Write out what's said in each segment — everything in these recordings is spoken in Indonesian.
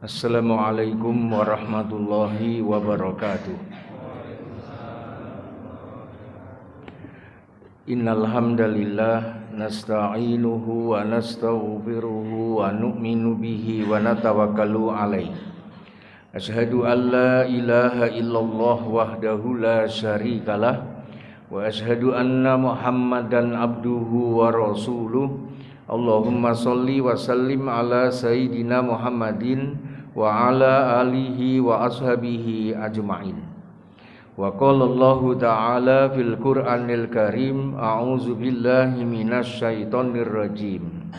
Assalamualaikum warahmatullahi wabarakatuh. Innal hamdalillah nasta'inuhu wa nastaghfiruhu wa nu'minu bihi wa natawakkalu alaihi. Asyhadu an la ilaha illallah wahdahu la syarikalah wa asyhadu anna Muhammadan abduhu wa rasuluh. Allahumma sholli wa sallim ala sayyidina Muhammadin wa ala alihi wa ashabihi ajma'in. Wa qala Allahu ta'ala fil Qur'anil Karim, a'udzu billahi minasy syaithanir rajim.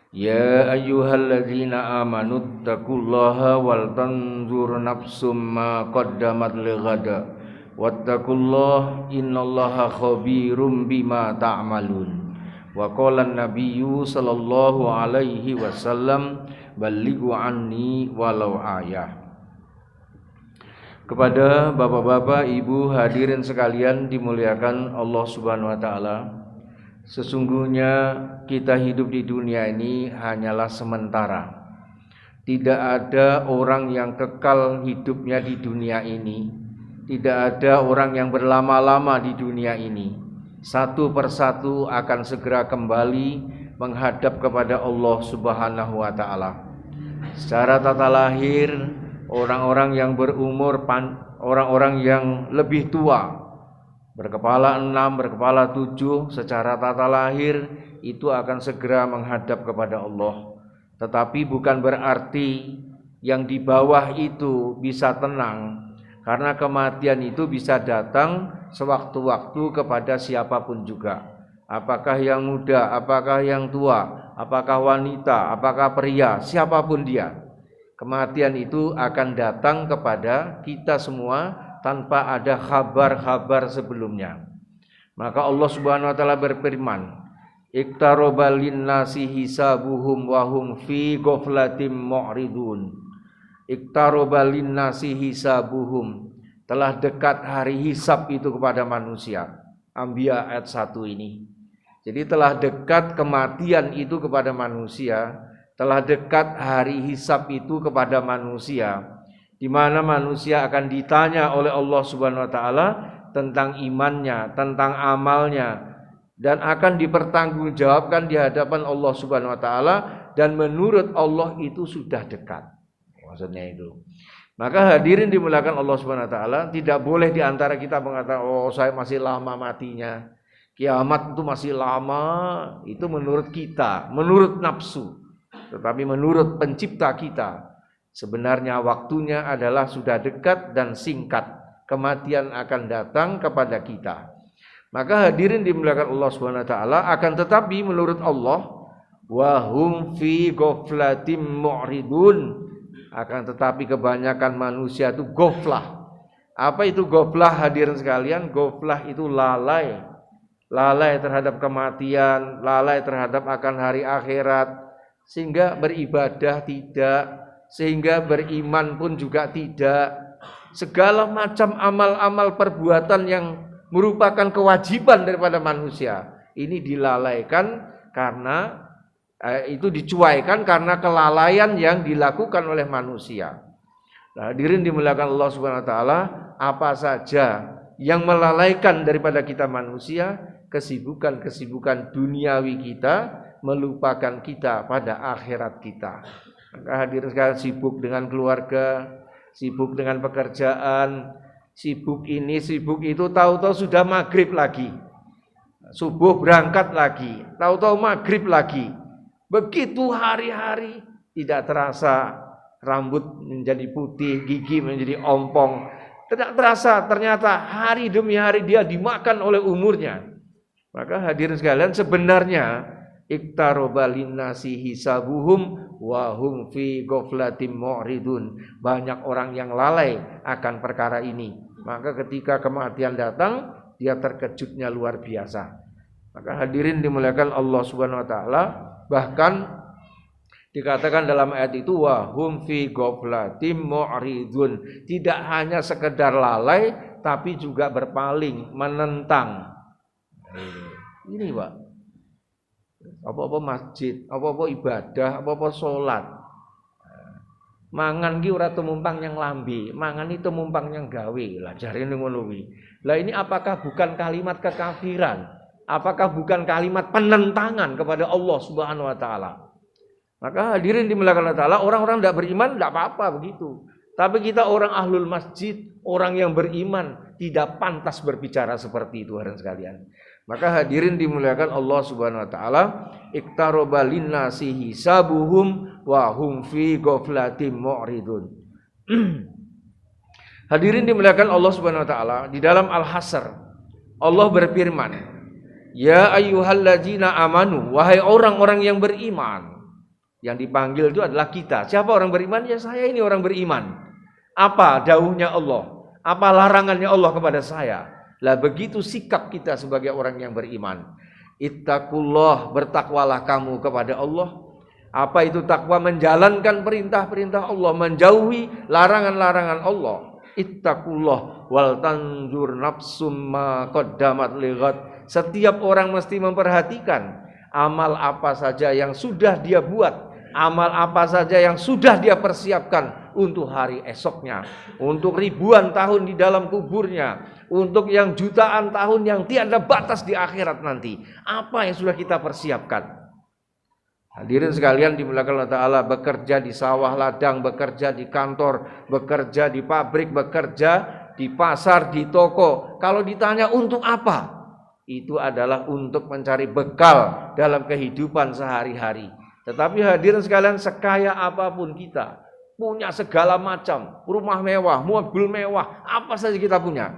Ya ayyuhalladzina amanu taqullaha wal tanzur nafsum ma qaddamat lighada wattaqullaha innallaha khabirum bima ta'malun. Wa qala an-nabiyyu sallallahu alaihi wasallam, ballighu anni walau ayah. Kepada bapak-bapak, ibu, hadirin sekalian dimuliakan Allah Subhanahu wa taala. Sesungguhnya kita hidup di dunia ini hanyalah sementara. Tidak ada orang yang kekal hidupnya di dunia ini. Tidak ada orang yang berlama-lama di dunia ini. Satu persatu akan segera kembali menghadap kepada Allah Subhanahu wa taala. Secara tata lahir, orang-orang yang berumur, orang-orang yang lebih tua, berkepala 6, berkepala 7, secara tata lahir itu akan segera menghadap kepada Allah. Tetapi bukan berarti yang di bawah itu bisa tenang, karena kematian itu bisa datang sewaktu-waktu kepada siapapun juga. Apakah yang muda, apakah yang tua, apakah wanita, apakah pria, siapapun dia. Kematian itu akan datang kepada kita semua tanpa ada kabar-kabar sebelumnya. Maka Allah Subhanahu wa taala berfirman, "Iqtaraba lin-nasi hisabuhum wa hum fi ghaflatin mu'ridun." Iqtaraba lin-nasi hisabuhum, telah dekat hari hisab itu kepada manusia. Anbiya ayat 1 ini. Jadi telah dekat kematian itu kepada manusia, telah dekat hari hisab itu kepada manusia, di mana manusia akan ditanya oleh Allah Subhanahu wa taala tentang imannya, tentang amalnya, dan akan dipertanggungjawabkan di hadapan Allah Subhanahu wa taala, dan menurut Allah itu sudah dekat. Maksudnya itu. Maka hadirin dimuliakan Allah Subhanahu wa taala, tidak boleh di antara kita mengatakan, "Oh, saya masih lama matinya. Kiamat itu masih lama." Itu menurut kita, menurut nafsu. Tetapi menurut pencipta kita, sebenarnya waktunya adalah sudah dekat dan singkat. Kematian akan datang kepada kita. Maka hadirin dimuliakan Allah Subhanahu wa taala, akan tetapi menurut Allah, wa hum fi ghaflatin mu'ridun. Akan tetapi kebanyakan manusia itu ghaflah. Apa itu ghaflah hadirin sekalian? Ghaflah itu lalai. Lalai terhadap kematian, lalai terhadap akan hari akhirat, sehingga beribadah tidak, sehingga beriman pun juga tidak. Segala macam amal-amal perbuatan yang merupakan kewajiban daripada manusia, ini dilalaikan karena itu dicuaikan karena kelalaian yang dilakukan oleh manusia. Nah, hadirin dimuliakan Allah Subhanahu wa taala, apa saja yang melalaikan daripada kita manusia, kesibukan-kesibukan duniawi kita melupakan kita pada akhirat kita. Maka hadirin sekalian, sibuk dengan keluarga, sibuk dengan pekerjaan, sibuk ini, sibuk itu, tahu-tahu sudah maghrib lagi. Subuh berangkat lagi, tahu-tahu maghrib lagi. Begitu hari-hari, tidak terasa rambut menjadi putih, gigi menjadi ompong. Tidak terasa, ternyata hari demi hari dia dimakan oleh umurnya. Maka hadirin sekalian, sebenarnya iqtaraba linnasi hisabuhum wa hum fi ghaflatin mu'ridun. Banyak orang yang lalai akan perkara ini. Maka ketika kematian datang, dia terkejutnya luar biasa. Maka hadirin dimuliakan Allah Subhanahu wa taala, bahkan dikatakan dalam ayat itu, wa hum fi ghaflatin mu'ridun. Tidak hanya sekedar lalai, tapi juga berpaling, menentang. Ini Pak, apa-apa masjid, apa-apa ibadah, apa-apa sholat, Mangan ki ora tumumpang yang lambe, mangan itu tumumpang yang gawe. Lah jarene ngono kuwi. Lah ini apakah bukan kalimat kekafiran? Apakah bukan kalimat penentangan kepada Allah Subhanahu wa taala? Maka hadirin dimuliakan Allah taala, orang-orang tidak beriman tidak apa-apa begitu. Tapi kita orang ahlul masjid, orang yang beriman tidak pantas berbicara seperti itu hadirin sekalian. Maka hadirin dimuliakan Allah Subhanahu wa taala, iktaraba linnasi hisabuhum wa hum fi ghaflatin mu'ridun. Hadirin dimuliakan Allah Subhanahu wa taala, di dalam Al-Hasr Allah berfirman, ya ayyuhalladzina amanu, wahai orang-orang yang beriman. Yang dipanggil itu adalah kita. Siapa orang beriman? Ya saya ini orang beriman. Apa dawuhnya Allah? Apa larangannya Allah kepada saya? Lah begitu sikap kita sebagai orang yang beriman. Ittaqullah, bertakwalah kamu kepada Allah. Apa itu takwa? Menjalankan perintah-perintah Allah, menjauhi larangan-larangan Allah. Ittaqullah wal tanzur nafsum ma qaddamat lighad. Setiap orang mesti memperhatikan amal apa saja yang sudah dia buat, amal apa saja yang sudah dia persiapkan untuk hari esoknya, untuk ribuan tahun di dalam kuburnya, untuk yang jutaan tahun yang tiada batas di akhirat nanti. Apa yang sudah kita persiapkan? Hadirin sekalian dimuliakan Allah Ta'ala, bekerja di sawah ladang, bekerja di kantor, bekerja di pabrik, bekerja di pasar, di toko. Kalau ditanya untuk apa? Itu adalah untuk mencari bekal dalam kehidupan sehari-hari. Tetapi hadirin sekalian, sekaya apapun kita, punya segala macam, rumah mewah, mobil mewah, apa saja kita punya.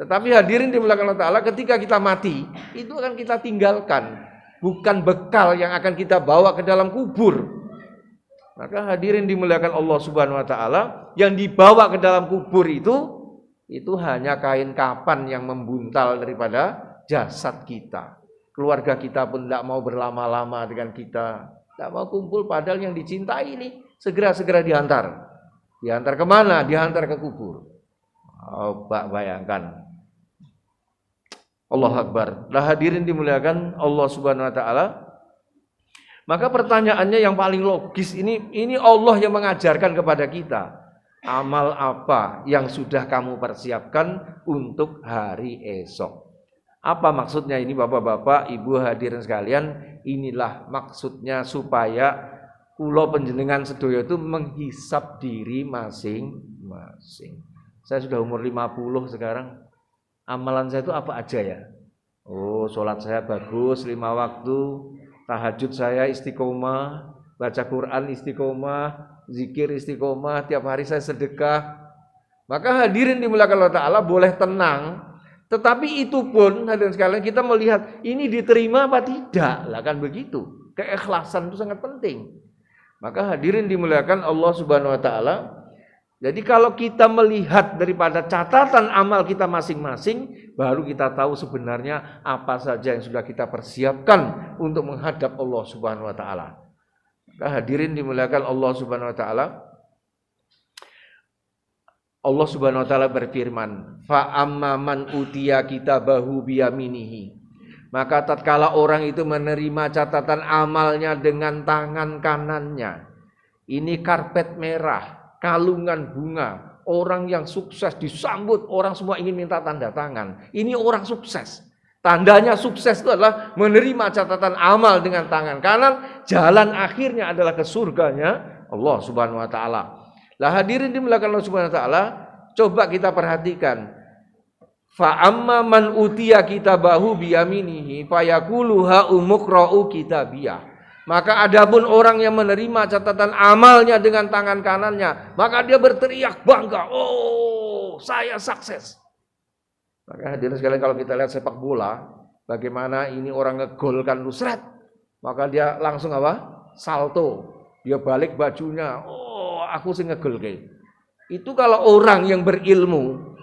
Tetapi hadirin dimuliakan Allah Ta'ala, ketika kita mati, itu akan kita tinggalkan. Bukan bekal yang akan kita bawa ke dalam kubur. Maka hadirin dimuliakan Allah Subhanahu wa Ta'ala, yang dibawa ke dalam kubur itu hanya kain kapan yang membuntal daripada jasad kita. Keluarga kita pun tidak mau berlama-lama dengan kita, tidak mau kumpul, padahal yang dicintai ini segera-segera diantar. Diantar kemana? Diantar ke kubur. Coba bayangkan. Allah Akbar. Nah hadirin dimuliakan Allah Subhanahu wa Ta'ala. Maka pertanyaannya yang paling logis, ini Allah yang mengajarkan kepada kita. Amal apa yang sudah kamu persiapkan untuk hari esok? Apa maksudnya ini bapak-bapak, ibu hadirin sekalian? Inilah maksudnya supaya kula panjenengan sedaya itu menghisap diri masing-masing. Saya sudah umur 50 sekarang. Amalan saya itu apa aja ya? Oh, sholat saya bagus 5 waktu, tahajud saya istiqomah, baca Quran istiqomah, zikir istiqomah, tiap hari saya sedekah. Maka hadirin dimuliakan Allah Ta'ala, boleh tenang. Tetapi itu pun hadirin sekalian, kita melihat ini diterima apa tidak. Lah kan begitu. Keikhlasan itu sangat penting. Maka hadirin dimuliakan Allah Subhanahu wa Ta'ala. Jadi kalau kita melihat daripada catatan amal kita masing-masing, baru kita tahu sebenarnya apa saja yang sudah kita persiapkan untuk menghadap Allah Subhanahu wa Ta'ala. Maka hadirin dimuliakan Allah Subhanahu wa Ta'ala. Allah Subhanahu wa Ta'ala berfirman, fa amma man utiya kitabahu biyaminihi. Maka tatkala orang itu menerima catatan amalnya dengan tangan kanannya, ini karpet merah, kalungan bunga, orang yang sukses disambut, orang semua ingin minta tanda tangan. Ini orang sukses. Tandanya sukses itu adalah menerima catatan amal dengan tangan kanan, jalan akhirnya adalah ke surganya Allah Subhanahu wa Ta'ala. Lah hadirin dimuliakan Allah Subhanahu wa Ta'ala, coba kita perhatikan. Fa amma man utiya kitabahu biyaminihi fayaqulu ha umqra'u kitabiyah. Maka adapun orang yang menerima catatan amalnya dengan tangan kanannya, maka dia berteriak bangga, "Oh, saya sukses." Maka hadirin sekalian, kalau kita lihat sepak bola, bagaimana ini orang ngegolkan lusret, maka dia langsung apa? Salto. Dia balik bajunya, aku sih ngegolke. Itu kalau orang yang berilmu,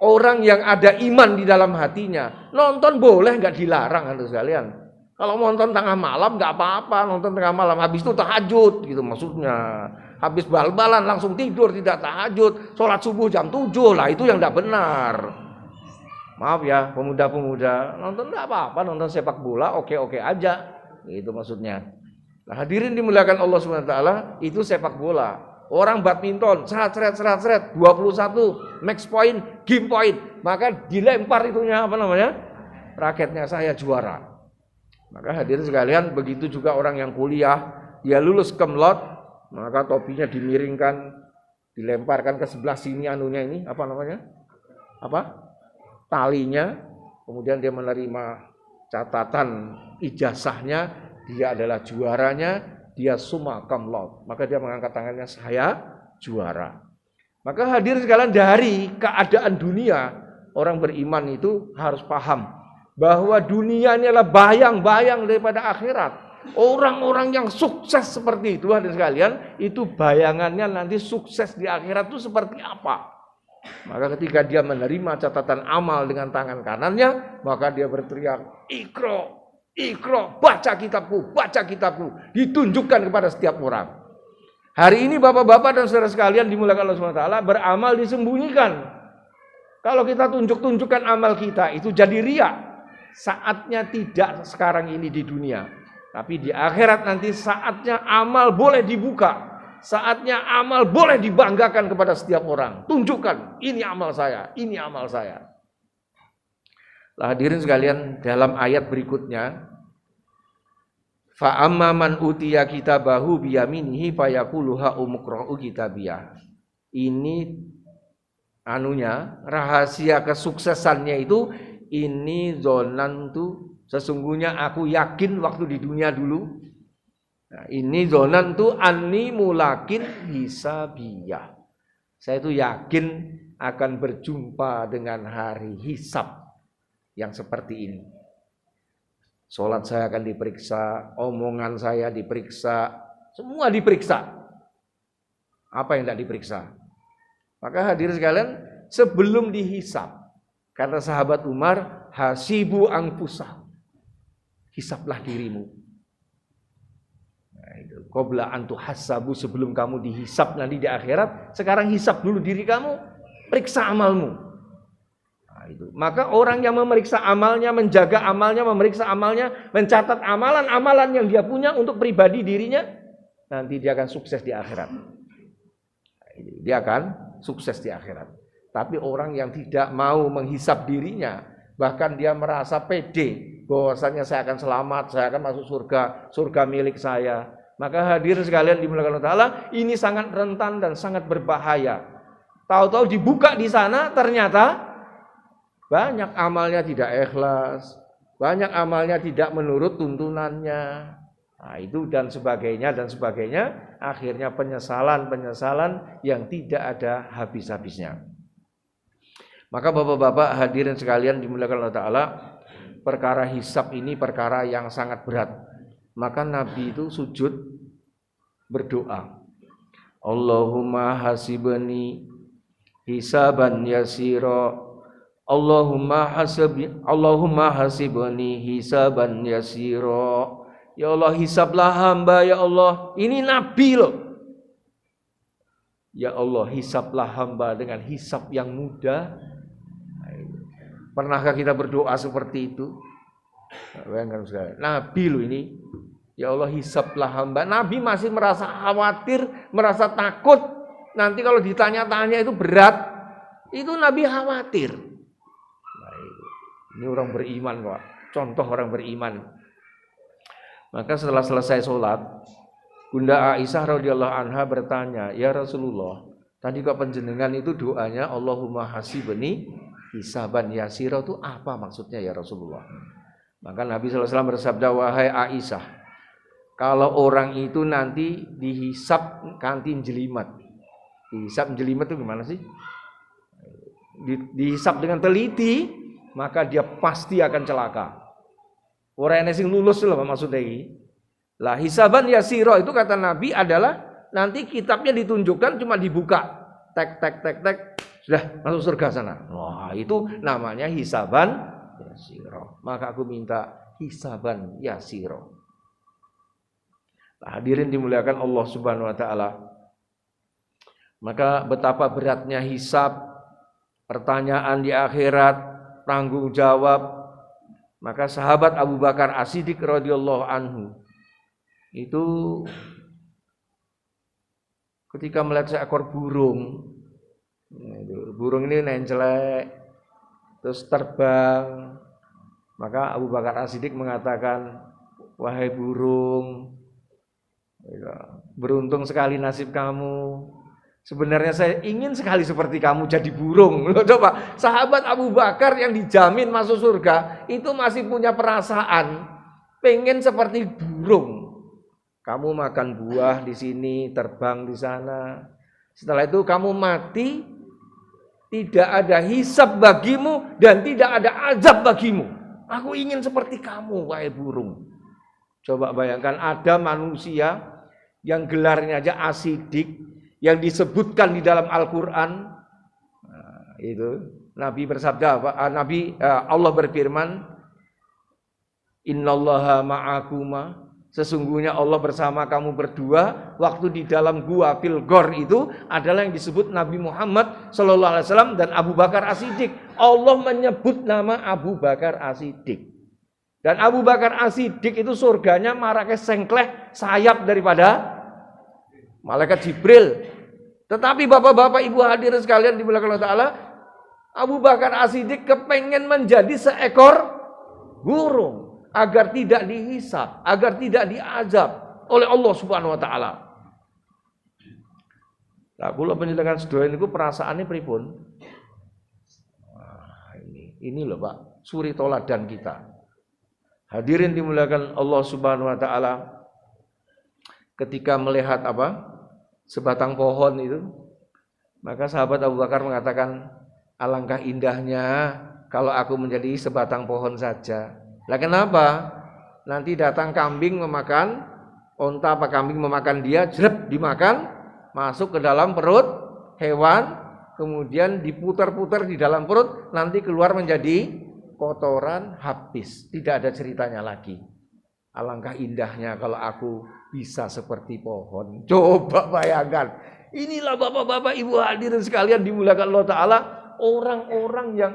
orang yang ada iman di dalam hatinya, nonton boleh, nggak dilarang hadirin sekalian. Kalau nonton tengah malam nggak apa-apa, nonton tengah malam, habis itu tahajud gitu maksudnya. Habis bal-balan langsung tidur, tidak tahajud, sholat subuh jam 7, lah itu yang nggak benar. Maaf ya pemuda-pemuda, nonton nggak apa-apa, nonton sepak bola oke-oke aja, itu maksudnya. Nah, hadirin dimuliakan Allah Subhanahu wa Ta'ala, itu sepak bola. Orang badminton, seret, 21 max point, game point, maka dilempar itunya raketnya, saya juara. Maka hadirin sekalian, begitu juga orang yang kuliah, dia lulus kemlot, maka topinya dimiringkan, dilemparkan ke sebelah sini ini, talinya, kemudian dia menerima catatan ijazahnya, dia adalah juaranya, dia summa kamlot, maka dia mengangkat tangannya, saya juara. Maka hadirin sekalian, dari keadaan dunia, orang beriman itu harus paham bahwa dunia ini adalah bayang-bayang daripada akhirat. Orang-orang yang sukses seperti itu hadirin sekalian, itu bayangannya nanti sukses di akhirat itu seperti apa. Maka ketika dia menerima catatan amal dengan tangan kanannya, maka dia berteriak, Iqra, baca kitabku, ditunjukkan kepada setiap orang. Hari ini bapak-bapak dan saudara sekalian dimuliakan Allah SWT, beramal disembunyikan. Kalau kita tunjukkan amal kita, itu jadi riya. Saatnya tidak sekarang ini di dunia, tapi di akhirat nanti saatnya amal boleh dibuka. Saatnya amal boleh dibanggakan kepada setiap orang. Tunjukkan, ini amal saya, ini amal saya. Hadirin sekalian, dalam ayat berikutnya, fa amma man utiya kitabahu biyaminihi fayaqulu ha umqra'u kitabiyah. Ini rahasia kesuksesannya itu, ini zonantu, sesungguhnya aku yakin waktu di dunia dulu. Nah, ini zonantu anni mulakin hisabiyah. Saya itu yakin akan berjumpa dengan hari hisab yang seperti ini. Sholat saya akan diperiksa, omongan saya diperiksa, semua diperiksa. Apa yang tidak diperiksa? Maka hadirin sekalian, sebelum dihisab, kata sahabat Umar, hasibu anfusah, hisablah dirimu. Nah, itu qabla an tuhasabu, sebelum kamu dihisab nanti di akhirat, sekarang hisab dulu diri kamu, periksa amalmu. Maka orang yang memeriksa amalnya, menjaga amalnya, memeriksa amalnya, mencatat amalan-amalan yang dia punya untuk pribadi dirinya, nanti dia akan sukses di akhirat. Dia akan sukses di akhirat. Tapi orang yang tidak mau menghisap dirinya, bahkan dia merasa pede bahwasanya saya akan selamat, saya akan masuk surga milik saya. Maka hadirin sekalian dimuliakan Allah Ta'ala, ini sangat rentan dan sangat berbahaya. Tahu-tahu dibuka di sana, ternyata banyak amalnya tidak ikhlas, banyak amalnya tidak menurut tuntunannya. Nah, itu dan sebagainya, akhirnya penyesalan yang tidak ada habis-habisnya. Maka bapak-bapak hadirin sekalian dimuliakan Allah Ta'ala, perkara hisab ini perkara yang sangat berat. Maka Nabi itu sujud berdoa, Allahumma hasibni hisaban yasira, Allahumma hasibni hisaban yasira. Ya Allah, hisablah hamba ya Allah. Ini Nabi loh. Ya Allah, hisablah hamba dengan hisab yang mudah. Pernahkah kita berdoa seperti itu? Nabi loh ini. Ya Allah, hisablah hamba. Nabi masih merasa khawatir, merasa takut. Nanti kalau ditanya-tanya itu berat. Itu Nabi khawatir. Ini orang beriman kok, contoh orang beriman. Maka setelah selesai sholat, Bunda Aisyah radhiyallahu anha bertanya, ya Rasulullah, tadi kok penjenengan itu doanya Allahumma hasibni hisaban yasira, itu apa maksudnya ya Rasulullah? Maka Nabi SAW bersabda, wahai Aisyah, kalau orang itu nanti dihisab kanthi jelimet. Dihisab jelimet itu gimana sih? Dihisab dengan teliti, maka dia pasti akan celaka. Orang yang lulus lah maksudnya ini. Lah hisaban yasiro itu kata Nabi adalah nanti kitabnya ditunjukkan, cuma dibuka, tek, sudah masuk surga sana. Wah, itu namanya hisaban yasiro. Maka aku minta hisaban yasiro. Nah, hadirin dimuliakan Allah Subhanahu Wa Taala. Maka betapa beratnya hisab, pertanyaan di akhirat, tanggung jawab. Maka sahabat Abu Bakar As-Siddiq radhiyallahu anhu itu ketika melihat seekor burung. Burung ini nencelek terus terbang. Maka Abu Bakar As-Siddiq mengatakan, wahai burung, beruntung sekali nasib kamu. Sebenarnya saya ingin sekali seperti kamu jadi burung. Loh, coba, sahabat Abu Bakar yang dijamin masuk surga itu masih punya perasaan pengen seperti burung. Kamu makan buah di sini, terbang di sana. Setelah itu kamu mati, tidak ada hisab bagimu dan tidak ada azab bagimu. Aku ingin seperti kamu, wahai burung. Coba bayangkan ada manusia yang gelarnya aja As-Siddiq, yang disebutkan di dalam Al-Quran. Nah, itu Nabi bersabda, Allah berfirman, Innallaha ma'akuma, sesungguhnya Allah bersama kamu berdua waktu di dalam gua fil ghor. Itu adalah yang disebut Nabi Muhammad sallallahu alaihi wasallam dan Abu Bakar As-Siddiq. Allah menyebut nama Abu Bakar As-Siddiq. Dan Abu Bakar As-Siddiq itu surganya marake sengkleh sayap daripada malaikat Jibril. Tetapi bapak-bapak ibu hadirin sekalian di belakang Allah Ta'ala, Abu Bakar As-Siddiq kepengen menjadi seekor burung agar tidak dihisab, agar tidak diazab oleh Allah Subhanahu Wa Ta'ala. Nah, kula penjelasan sedaya niku perasaannya pripun? Nah, ini loh Pak, suri toladan kita. Hadirin dimuliakan Allah Subhanahu Wa Ta'ala. Ketika melihat sebatang pohon itu, maka sahabat Abu Bakar mengatakan, alangkah indahnya kalau aku menjadi sebatang pohon saja. Lah kenapa? Nanti datang kambing memakan, onta apa kambing memakan dia, jrep dimakan, masuk ke dalam perut hewan, kemudian diputar-putar di dalam perut, nanti keluar menjadi kotoran, habis, tidak ada ceritanya lagi. Alangkah indahnya kalau aku bisa seperti pohon. Coba bayangkan. Inilah bapak-bapak ibu hadirin sekalian dimuliakan Allah Ta'ala, orang-orang yang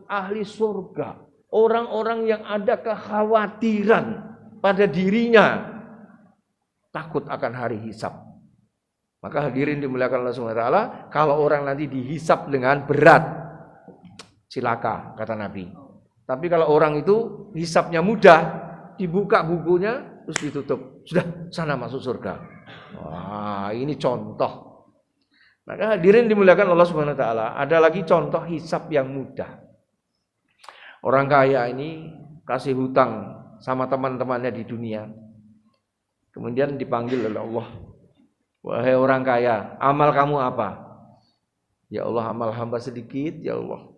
ahli surga, orang-orang yang ada kekhawatiran pada dirinya, takut akan hari hisab. Maka hadirin dimuliakan Allah Subhanahu Wa Ta'ala, kalau orang nanti dihisab dengan berat, silaka kata Nabi. Tapi kalau orang itu hisabnya mudah, dibuka bukunya terus ditutup, sudah sana masuk surga. Wah, ini contoh. Maka hadirin dimuliakan Allah Subhanahu Wa Ta'ala, ada lagi contoh hisab yang mudah. Orang kaya ini kasih hutang sama teman-temannya di dunia, kemudian dipanggil oleh Allah, wahai orang kaya, amal kamu apa? Ya Allah, amal hamba sedikit ya Allah.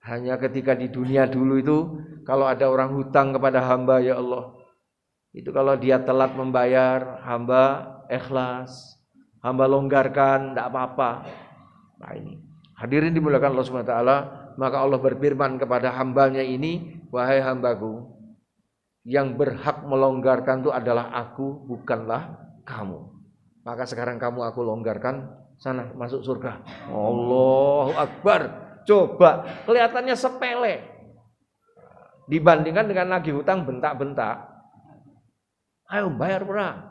Hanya ketika di dunia dulu itu, kalau ada orang hutang kepada hamba ya Allah, itu kalau dia telat membayar, hamba ikhlas, hamba longgarkan, tidak apa-apa. Nah ini, hadirin dimuliakan Allah Subhanahu Wa Ta'ala, maka Allah berfirman kepada hambanya ini, wahai hambaku, yang berhak melonggarkan itu adalah aku, bukanlah kamu. Maka sekarang kamu aku longgarkan, sana masuk surga. Allahu Akbar. Coba, kelihatannya sepele dibandingkan dengan nagih hutang bentak-bentak. Ayo bayar pura,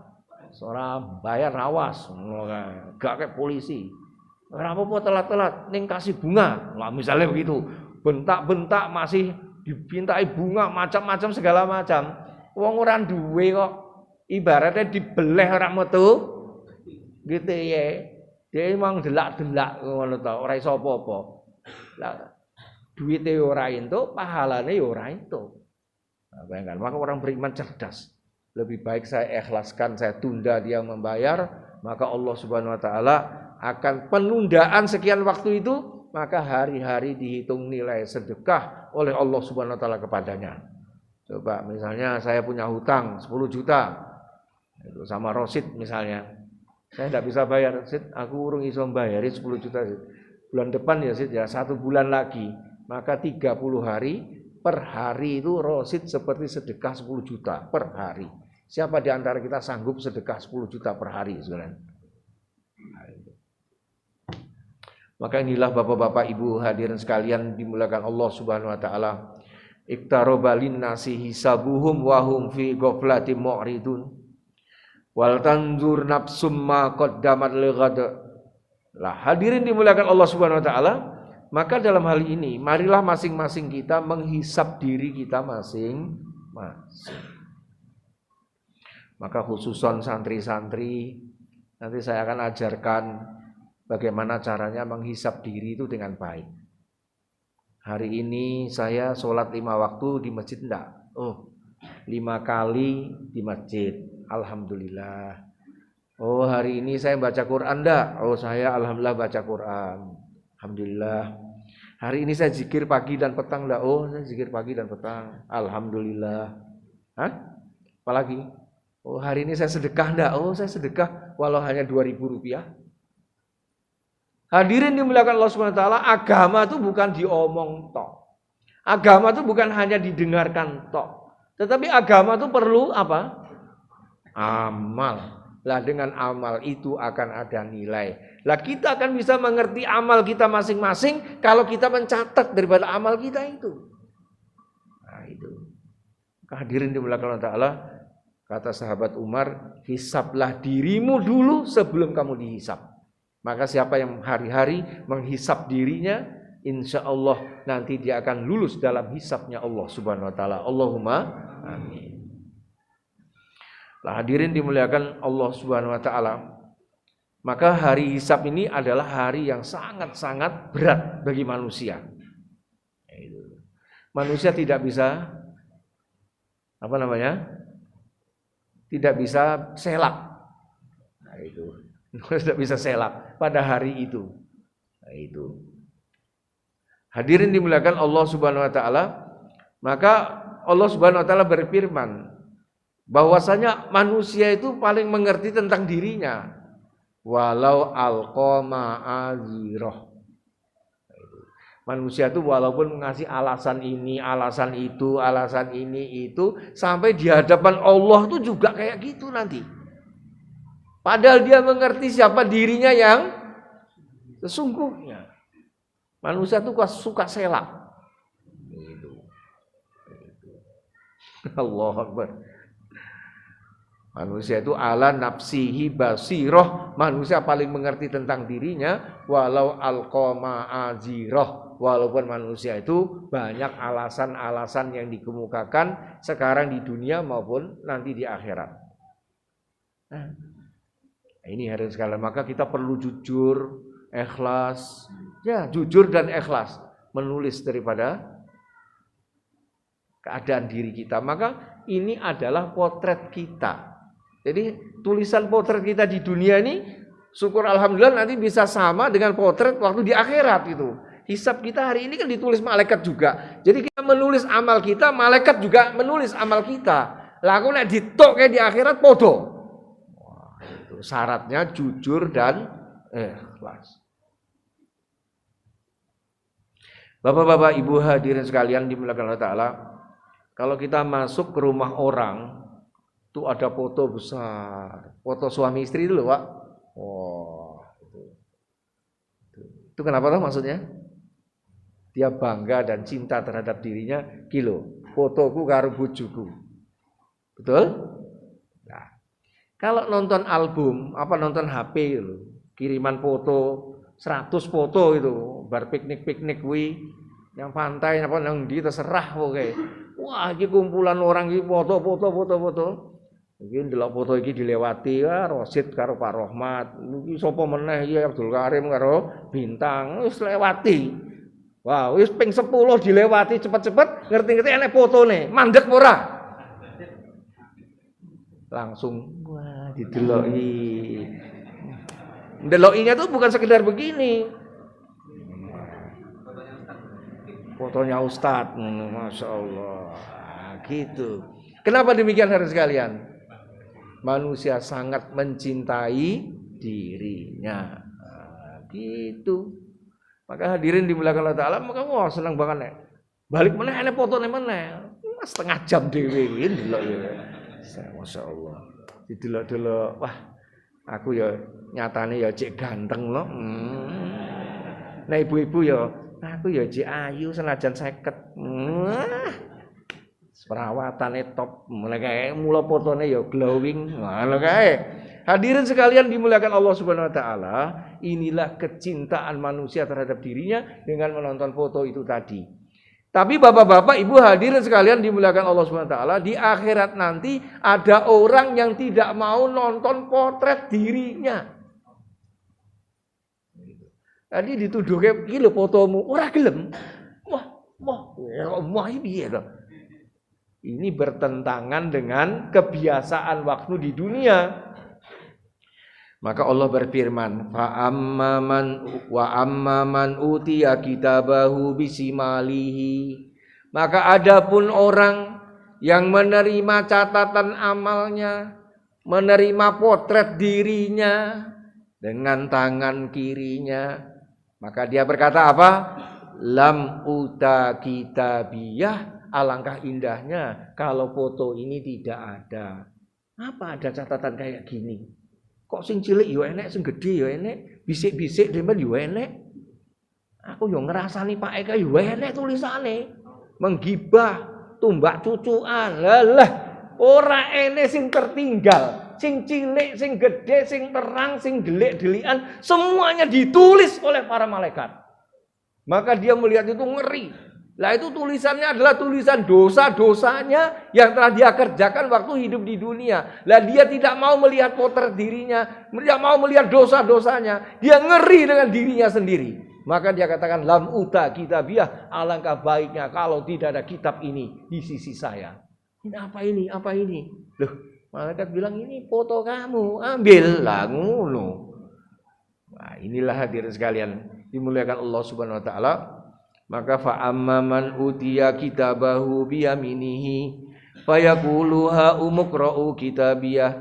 seorang bayar awas, gak kayak polisi. Apa-apa telat-telat, ning kasih bunga. Lah misalnya begitu, bentak-bentak masih dipintai bunga macam-macam segala macam. Wong ora duwe kok, ibaratnya dibeleh orang metu, gitu ya. Dia emang delak-delak ngono to, ora iso apa-apa. Lah duwite ora entuk, pahalane ya ora entuk. Nah, bayangkan, maka orang beriman cerdas. Lebih baik saya ikhlaskan, saya tunda dia membayar, maka Allah Subhanahu Wa Ta'ala akan penundaan sekian waktu itu, maka hari-hari dihitung nilai sedekah oleh Allah Subhanahu Wa Ta'ala kepadanya. Coba misalnya saya punya hutang 10 juta itu sama Rosid misalnya, saya tidak bisa bayar, Sid, aku urung iso bayari 10 juta, Sid. Bulan depan ya Sid ya, 1 bulan lagi, maka 30 hari per hari itu Rosid seperti sedekah 10 juta per hari. Siapa di antara kita sanggup sedekah 10 juta per hari sebenarnya? Maka inilah bapak-bapak ibu hadirin sekalian dimuliakan Allah Subhanahu Wa Ta'ala. Iqtaraba linnasi hisabuhum wa hum fi ghaflatin mu'ridun. Wal tanzur nafsum ma qaddamat lighad. Lah hadirin dimuliakan Allah Subhanahu wa taala, maka dalam hal ini marilah masing-masing kita menghisap diri kita masing-masing. Maka khususon santri-santri, nanti saya akan ajarkan bagaimana caranya menghisap diri itu dengan baik. Hari ini saya sholat 5 waktu di masjid enggak? 5 kali di masjid. Alhamdulillah. Oh, hari ini saya baca Quran enggak? Oh, saya alhamdulillah baca Quran. Alhamdulillah. Hari ini saya zikir pagi dan petang enggak? Oh, saya zikir pagi dan petang. Alhamdulillah. Hah? Apalagi? Oh, hari ini saya sedekah enggak? Oh, saya sedekah walau hanya 2.000 rupiah. Hadirin dimuliakan Allah Subhanahu wa taala, agama itu bukan diomong tok. Agama itu bukan hanya didengarkan tok. Tetapi agama itu perlu apa? Amal. Lah dengan amal itu akan ada nilai. Lah kita akan bisa mengerti amal kita masing-masing kalau kita mencatat daripada amal kita itu. Nah itu. Hadirin dimuliakan Allah Ta'ala, kata sahabat Umar, hisablah dirimu dulu sebelum kamu dihisab. Maka siapa yang hari-hari menghisab dirinya, insya Allah nanti dia akan lulus dalam hisabnya Allah Subhanahu Wa Ta'ala. Allahumma amin. Lah hadirin dimuliakan Allah Subhanahu wa taala. Maka hari hisab ini adalah hari yang sangat-sangat berat bagi manusia. Manusia tidak bisa tidak bisa selak. Nah, itu. Tidak bisa selak pada hari itu. Nah, itu. Hadirin dimuliakan Allah Subhanahu wa taala, maka Allah Subhanahu wa taala berfirman bahwasanya manusia itu paling mengerti tentang dirinya, walau alqa ma'azirah. Manusia itu walaupun ngasih alasan ini, alasan itu, alasan ini itu, sampai di hadapan Allah itu juga kayak gitu nanti. Padahal dia mengerti siapa dirinya yang sesungguhnya. Manusia itu suka selak. Allahu Akbar. Manusia itu ala nafsihi basiroh. Manusia paling mengerti tentang dirinya. Walau alqa ma'azirah. Walaupun manusia itu banyak alasan-alasan yang dikemukakan sekarang di dunia maupun nanti di akhirat. Nah, ini hadirin sekalian, maka kita perlu jujur, ikhlas. Ya, jujur dan ikhlas menulis daripada keadaan diri kita. Maka ini adalah potret kita. Jadi tulisan potret kita di dunia ini, syukur alhamdulillah nanti bisa sama dengan potret waktu di akhirat itu. Hisab kita hari ini kan ditulis malaikat juga. Jadi kita menulis amal kita, malaikat juga menulis amal kita. Lah aku nek ditok kayak di akhirat podo. Wah, itu syaratnya jujur dan ikhlas. Bapak-bapak, Ibu hadirin sekalian dimuliakan Allah Ta'ala, kalau kita masuk ke rumah orang, itu ada foto besar, foto suami istri dulu, Pak. Wah, itu kenapa tuh maksudnya? Dia bangga dan cinta terhadap dirinya, fotoku karo bojoku. Betul? Nah, kalau nonton album, nonton HP itu, kiriman foto 100 foto itu, bar piknik-piknik kuwi, yang pantai nang ndi terserah pokoke. Wah, iki kumpulan orang iki foto. Iki ndelok foto iki dilewati Rosid karo Pak Rohmat. Iki sapa meneh iki Abdul Karim karo Bintang wis lewati. Wah, wis ping 10 dilewati cepet-cepet, ngerti-ngerti enek fotone. Mandek ora? Langsung wah dideloki. Ndelokinya tuh bukan sekedar begini. Fotonya Ustadz, Masya Allah. Gitu. Kenapa demikian hadirin sekalian? Manusia sangat mencintai dirinya. Gitu. Maka hadirin dimuliakan Allah Ta'ala, maka wah senang banget nek. Balik meneh ana fotone meneh. Setengah jam dhewe kuwi ndelok ya. Masya Allah. Didelok-delok, wah aku ya nyatane ya cek ganteng loh. Nah ibu-ibu ya aku ya cek ayu senajan 50. Perawatane top, mulai kae mula fotone ya glowing, ngono kae. Hadirin sekalian dimuliakan Allah Subhanahu wa taala, inilah kecintaan manusia terhadap dirinya dengan menonton foto itu tadi. Tapi Bapak-bapak, Ibu hadirin sekalian dimuliakan Allah Subhanahu wa taala, di akhirat nanti ada orang yang tidak mau nonton potret dirinya. Tadi dituduhke iki lho fotomu, ora gelem. Wah, piye to? Ini bertentangan dengan kebiasaan waktu di dunia. Maka Allah berfirman, fa amman utiya kitabahu bisimalihi. Maka adapun orang yang menerima catatan amalnya, menerima potret dirinya dengan tangan kirinya, maka dia berkata apa? Lam uta kitabiyah. Alangkah indahnya kalau foto ini tidak ada. Apa ada catatan kayak gini? Kok sing cilik yo enek, sing gedhe yo enek, bisik-bisik demben yo enek. Aku yo ngrasani Pak Eka yo enek tulisane. Menggibah, tumbak cucukan. Lah, ora enek sing tertinggal. Sing cilik, sing gedhe, sing terang, sing delik-delikan, semuanya ditulis oleh para malaikat. Maka dia melihat itu ngeri. Lah itu tulisannya adalah tulisan dosa-dosanya yang telah dia kerjakan waktu hidup di dunia. Lah dia tidak mau melihat potret dirinya, tidak mau melihat dosa-dosanya. Dia ngeri dengan dirinya sendiri. Maka dia katakan lam uta kitabiyah, alangkah baiknya kalau tidak ada kitab ini di sisi saya. Ini apa ini? Apa ini? Loh, malaikat bilang ini foto kamu, ambil lah ngono. Nah, inilah hadirin sekalian dimuliakan Allah Subhanahu wa taala. Maka fa amman utiya kitabahu biyaminihi fayaqulu ha umqra'u kitabiyah.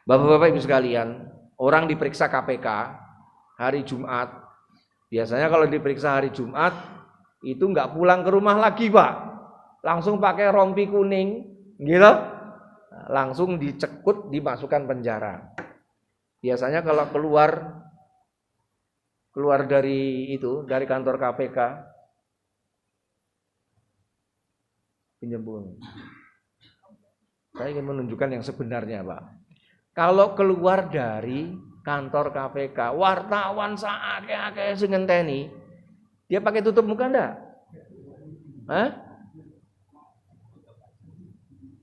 Bapak-bapak Ibu sekalian, orang diperiksa KPK hari Jumat. Biasanya kalau diperiksa hari Jumat itu enggak pulang ke rumah lagi, Pak. Langsung pakai rompi kuning, gitu. Langsung dicekut, dimasukkan penjara. Biasanya kalau keluar dari kantor KPK, penyembunyian. Saya ingin menunjukkan yang sebenarnya, Pak. Kalau keluar dari kantor KPK, wartawan saake-ake sing ngenteni, dia pakai tutup muka enggak? Hah?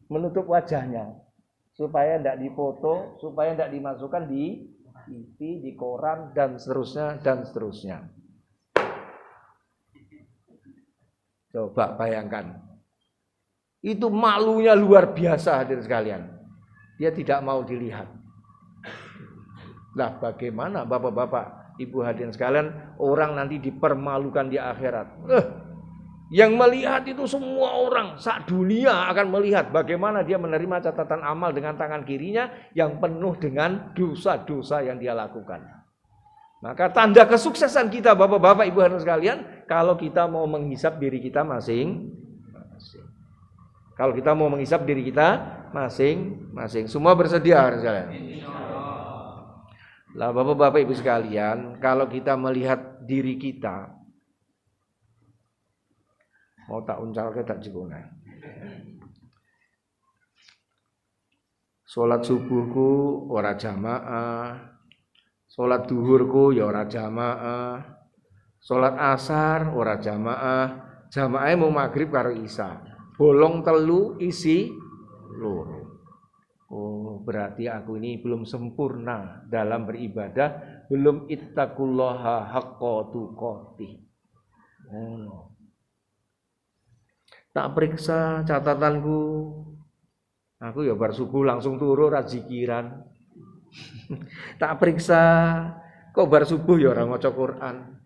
Menutup wajahnya supaya enggak difoto, supaya enggak dimasukkan di TV, di koran dan seterusnya dan seterusnya. Coba bayangkan. Itu malunya luar biasa hadirin sekalian. Dia tidak mau dilihat. Lah bagaimana Bapak-bapak, Ibu hadirin sekalian, orang nanti dipermalukan di akhirat. Yang melihat itu semua orang, sak dunia akan melihat bagaimana dia menerima catatan amal dengan tangan kirinya yang penuh dengan dosa-dosa yang dia lakukan. Maka tanda kesuksesan kita Bapak-bapak Ibu hadirin sekalian, kalau kita mau menghisap diri kita masing-masing. Kalau kita mau menghisap diri kita masing-masing. Semua bersedia hadirin sekalian? Lah Bapak-bapak Ibu sekalian, kalau kita melihat diri kita, mau tak uncalke tak jebone. Salat subuhku ora jamaah, salat duhurku ya ora jamaah, salat asar ora jamaah, jamaahe mau maghrib karo isya. Bolong telu isi loro. Oh, berarti aku ini belum sempurna dalam beribadah, belum ittaqullaha haqqa tuqatih. Tak periksa catatanku, aku ya bar subuh langsung turu ra zikiran. Tak periksa, kok bar subuh ya ora maca Quran.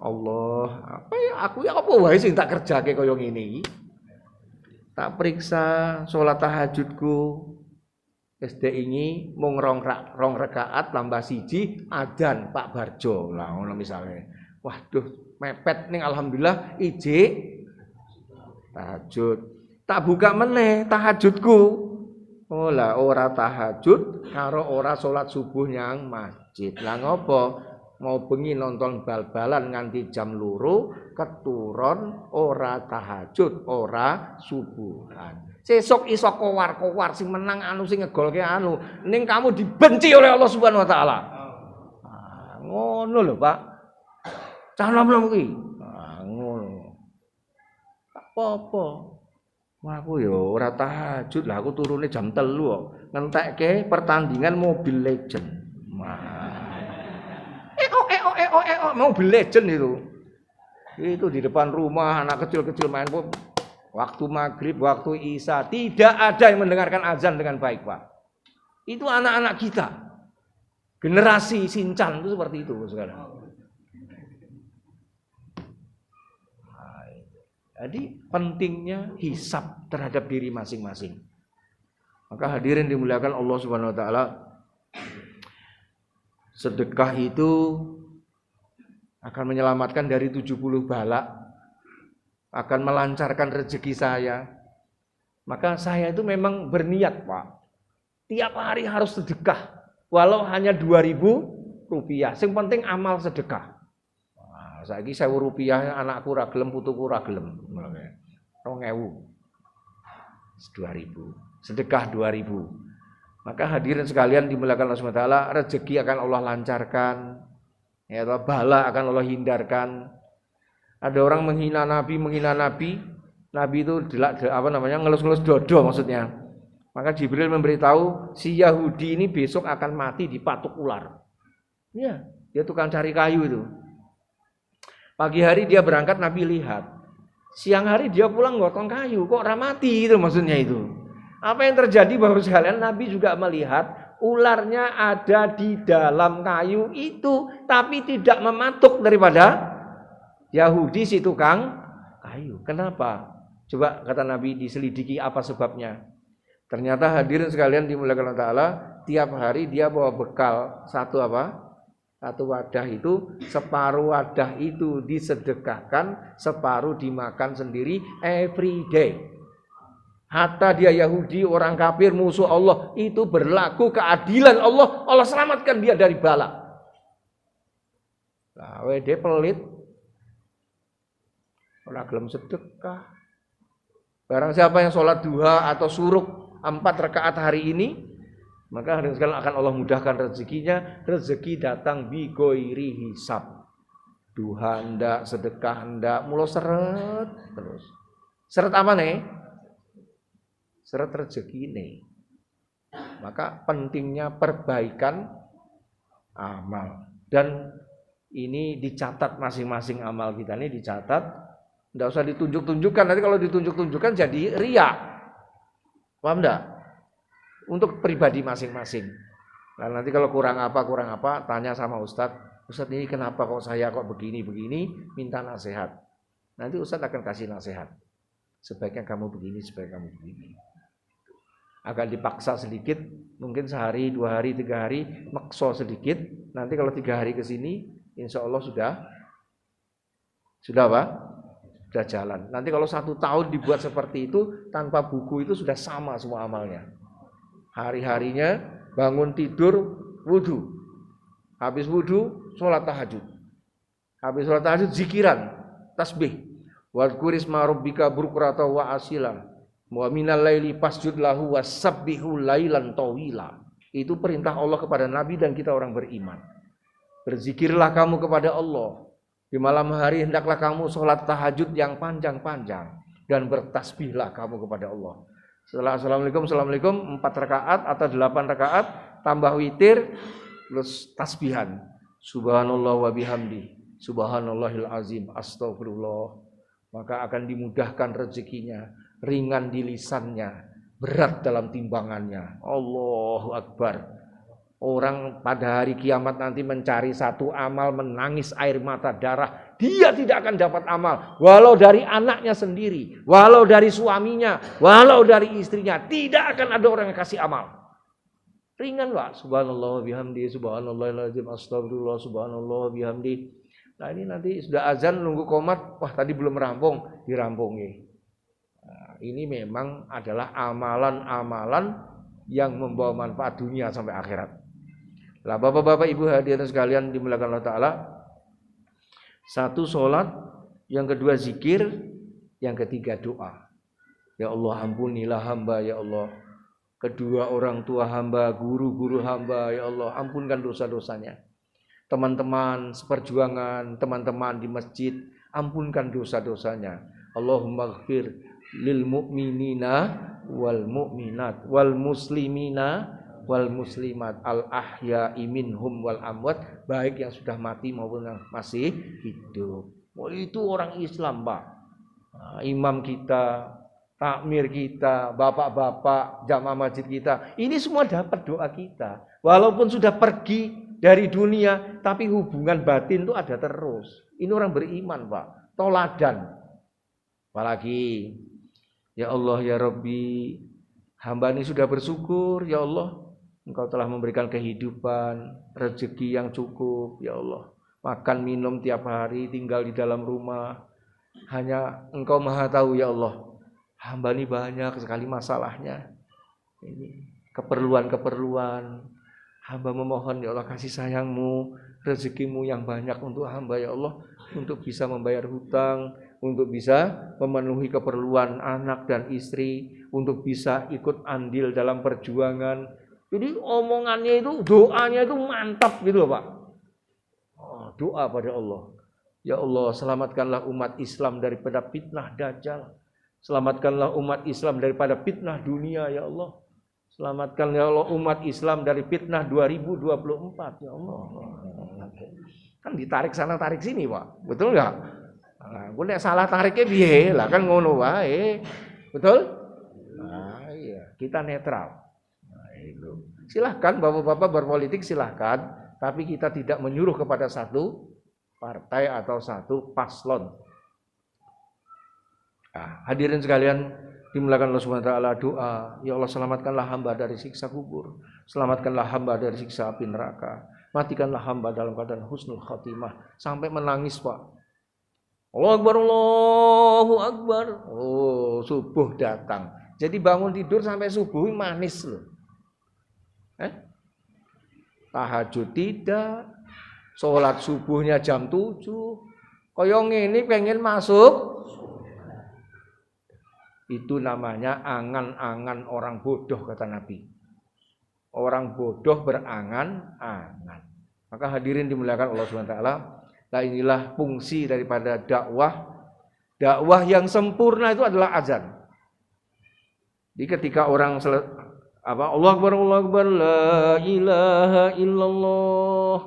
Allah, apa ya aku ya apa wae sing tak kerjake kaya ngene iki. Tak periksa salat tahajudku. SD ini mung rong rakaat tambah siji adzan Pak Barjo. Lah ngono misale. Waduh, mepet ning alhamdulillah ijik tahajud. Tak buka meneh tahajudku. Oh lah ora tahajud karo ora salat subuh nyang masjid. Lah ngopo? mau bengi nonton bal-balan nganti jam 2 keturon ora tahajud, ora subuhan. Sesuk iso kowar-kowar sing menang anu sing ngegolke anu, ning kamu dibenci oleh Allah Subhanahu wa taala. Ngono lho, Pak. Cah nom-nom kuwi. Ngono. Tak apa-apa. Aku ya ora tahajud lah, aku turune jam 3 kok. Ngentekke pertandingan Mobile Legend. Mobile Legend itu. Itu di depan rumah anak kecil-kecil main waktu maghrib, waktu isya, tidak ada yang mendengarkan azan dengan baik, Pak. Itu anak-anak kita. Generasi Sinchan itu seperti itu sekarang. Jadi pentingnya hisab terhadap diri masing-masing. Maka hadirin dimuliakan Allah Subhanahu wa taala, sedekah itu akan menyelamatkan dari 70 bala, akan melancarkan rezeki saya. Maka saya itu memang berniat, Pak. Tiap hari harus sedekah, walau hanya 2.000 rupiah. Yang penting amal sedekah. Saiki 1.000 rupiah anakku ra gelem, putuku ra gelem. 2.000. 2.000. Sedekah 2.000. Maka hadirin sekalian dimuliakan Allah Subhanahu wa taala, rezeki akan Allah lancarkan. Ya, bala akan Allah hindarkan. Ada orang menghina Nabi. Nabi itu ngelus-ngelus dodo maksudnya. Maka Jibril memberitahu si Yahudi ini besok akan mati dipatuk ular. Iya, dia tukang cari kayu itu. Pagi hari dia berangkat, Nabi lihat. Siang hari dia pulang gotong kayu, kok ora mati itu maksudnya itu. Apa yang terjadi Bapak sekalian? Nabi juga melihat ularnya ada di dalam kayu itu, tapi tidak mematuk daripada Yahudi si tukang kayu. Kenapa? Coba kata Nabi diselidiki apa sebabnya. Ternyata hadirin sekalian dimuliakan Allah Ta'ala, tiap hari dia bawa bekal satu wadah itu, separuh wadah itu disedekahkan, separuh dimakan sendiri every day. Hatta dia Yahudi, orang kafir, musuh Allah, itu berlaku keadilan Allah. Allah selamatkan dia dari bala. Nah, dia pelit. Ora gelem sedekah. Barang siapa yang sholat duha atau suruk 4 rakaat hari ini, maka hari sekalian akan Allah mudahkan rezekinya. Rezeki datang bi ghairi hisab. Duha ndak, sedekah ndak, mulo seret terus. Seret apa nih? Seret rezeki nih. Maka pentingnya perbaikan amal. Dan ini dicatat masing-masing amal kita ini dicatat. Ndak usah ditunjuk-tunjukkan. Nanti kalau ditunjuk-tunjukkan jadi riya. Paham enggak? Untuk pribadi masing-masing. Nah, nanti kalau kurang apa, tanya sama Ustadz. Ustadz ini kenapa kok saya kok begini, minta nasihat. Nanti Ustadz akan kasih nasihat. Sebaiknya kamu begini, sebaiknya kamu begini. Agak dipaksa sedikit, mungkin sehari, 2 hari, 3 hari, makso sedikit. Nanti kalau 3 hari ke sini, insya Allah sudah apa? Sudah jalan. Nanti kalau 1 tahun dibuat seperti itu, tanpa buku itu sudah sama semua amalnya. Hari-harinya bangun tidur, wudu. Habis wudu, sholat tahajud. Habis sholat tahajud, zikiran, tasbih. Wadhkurisma rabbika bukrata wa asila. Wa minal laili fasjud lahu wasabbihu lailan tawila. Itu perintah Allah kepada Nabi dan kita orang beriman. Berzikirlah kamu kepada Allah. Di malam hari hendaklah kamu sholat tahajud yang panjang-panjang. Dan bertasbihlah kamu kepada Allah. Setelah assalamualaikum 4 rakaat atau 8 rakaat, tambah witir, terus tasbihan. Subhanallah wa bihamdi, subhanallahil azim, astagfirullah. Maka akan dimudahkan rezekinya, ringan di lisannya, berat dalam timbangannya. Allahu Akbar. Orang pada hari kiamat nanti mencari satu amal, menangis air mata darah. Dia tidak akan dapat amal. Walau dari anaknya sendiri, walau dari suaminya, walau dari istrinya. Tidak akan ada orang yang kasih amal. Ringan Pak. Subhanallah bihamdi, subhanallahilazim, astagfirullah, subhanallah bihamdi. Nah ini nanti sudah azan nunggu qomat. Wah tadi belum rampung, dirampungi. Nah, ini memang adalah amalan-amalan yang membawa manfaat dunia sampai akhirat. Lah Bapak-bapak Ibu hadirin sekalian dimuliakan Allah Ta'ala, satu sholat, yang kedua zikir, yang ketiga doa. Ya Allah ampunilah hamba ya Allah. Kedua orang tua hamba, guru-guru hamba ya Allah, ampunkan dosa-dosanya. Teman-teman seperjuangan, teman-teman di masjid, ampunkan dosa-dosanya. Allahumma ghfir lil mu'minina wal mu'minat wal muslimina wal muslimat al ahya'i minhum wal amwat, baik yang sudah mati maupun yang masih hidup. Oh, itu orang Islam, Pak. Nah, imam kita, takmir kita, bapak-bapak jamaah masjid kita, ini semua dapat doa kita. Walaupun sudah pergi dari dunia, tapi hubungan batin itu ada terus. Ini orang beriman, Pak. Toladan. Apalagi, ya Allah ya Rabbi, hamba ini sudah bersyukur, ya Allah. Engkau telah memberikan kehidupan, rezeki yang cukup, ya Allah. Makan minum tiap hari, tinggal di dalam rumah. Hanya Engkau Maha tahu, ya Allah. Hamba ini banyak sekali masalahnya. Ini keperluan-keperluan. Hamba memohon, ya Allah, kasih sayang-Mu, rezekimu yang banyak untuk hamba, ya Allah. Untuk bisa membayar hutang, untuk bisa memenuhi keperluan anak dan istri, untuk bisa ikut andil dalam perjuangan. Jadi omongannya itu, doanya itu mantap gitu loh Pak. Oh, doa pada Allah. Ya Allah, selamatkanlah umat Islam daripada fitnah Dajjal. Selamatkanlah umat Islam daripada fitnah dunia ya Allah. Selamatkan ya Allah umat Islam dari fitnah 2024 ya Allah. Kan ditarik sana tarik sini Pak. Betul enggak? Nah, gue nek salah tariknya piye lah kan ngono wae. Betul? Nah, iya, kita netral. Itu. Silahkan bapak-bapak berpolitik silahkan, tapi kita tidak menyuruh kepada satu partai atau satu paslon. Nah, hadirin sekalian dimuliakan Allah Subhanahu wa taala, doa, ya Allah selamatkanlah hamba dari siksa kubur, selamatkanlah hamba dari siksa api neraka, matikanlah hamba dalam keadaan husnul khatimah, sampai menangis Pak. Allahu Akbar, Allahu Akbar. Oh, subuh datang. Jadi bangun tidur sampai subuh manis loh. Tahajud tidak, sholat subuhnya jam 7. Koyong ini pengen masuk. Itu namanya angan-angan orang bodoh kata Nabi. Orang bodoh berangan-angan. Maka hadirin dimuliakan Allah Subhanahu wa taala, nah inilah fungsi daripada dakwah. Dakwah yang sempurna itu adalah azan. Jadi ketika orang Allah Akbar, la ilaha illallah,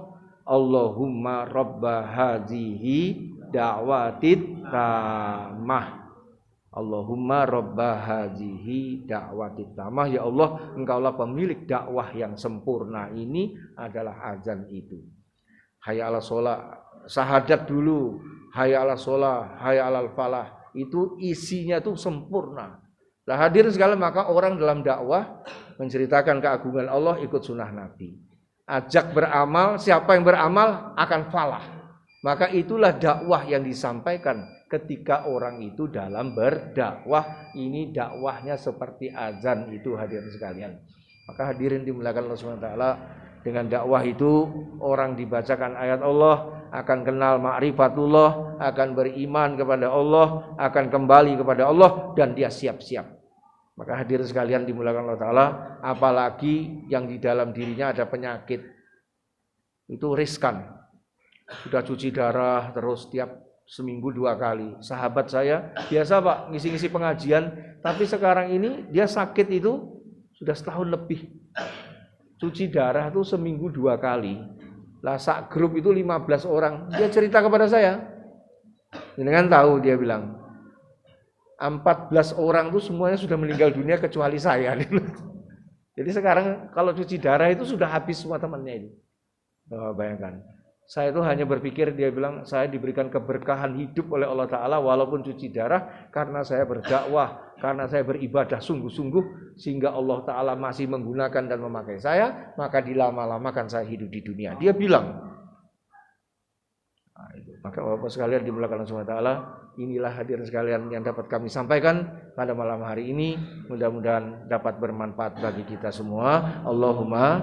Allahumma rabba hazihi da'watit tamah. Allahumma rabba hazihi da'watit tamah. Ya Allah, Engkaulah pemilik dakwah yang sempurna, ini adalah azan itu. Hayya 'alas shalah, syahadat dulu, hayya 'alas shalah, hayya 'alal falah. Itu isinya tuh sempurna. Nah, hadir segala maka orang dalam dakwah menceritakan keagungan Allah, ikut sunnah Nabi. Ajak beramal, siapa yang beramal akan falah. Maka itulah dakwah yang disampaikan ketika orang itu dalam berdakwah. Ini dakwahnya seperti azan itu hadirin sekalian. Maka hadirin dimuliakan Allah SWT, dengan dakwah itu orang dibacakan ayat Allah, akan kenal ma'rifatullah, akan beriman kepada Allah, akan kembali kepada Allah, dan dia siap-siap. Maka hadirin sekalian dimuliakan Allah Ta'ala, apalagi yang di dalam dirinya ada penyakit, itu riskan. Sudah cuci darah terus tiap seminggu 2 kali. Sahabat saya biasa Pak ngisi-ngisi pengajian, tapi sekarang ini dia sakit itu sudah setahun lebih. Cuci darah itu seminggu 2 kali. Lah sak grup itu 15 orang. Dia cerita kepada saya. Dengan tahu dia bilang 14 orang itu semuanya sudah meninggal dunia kecuali saya. Jadi sekarang kalau cuci darah itu sudah habis semua temannya itu. Oh, bayangkan. Saya itu hanya berpikir, dia bilang saya diberikan keberkahan hidup oleh Allah Ta'ala walaupun cuci darah, karena saya berdakwah, karena saya beribadah sungguh-sungguh, sehingga Allah Ta'ala masih menggunakan dan memakai saya, maka dilama-lamakan saya hidup di dunia. Dia bilang. Nah, itu. Maka Bapak sekalian dimuliakan Allah Subhanahu wa taala, inilah hadirin sekalian yang dapat kami sampaikan pada malam hari ini. Mudah-mudahan dapat bermanfaat bagi kita semua. Allahumma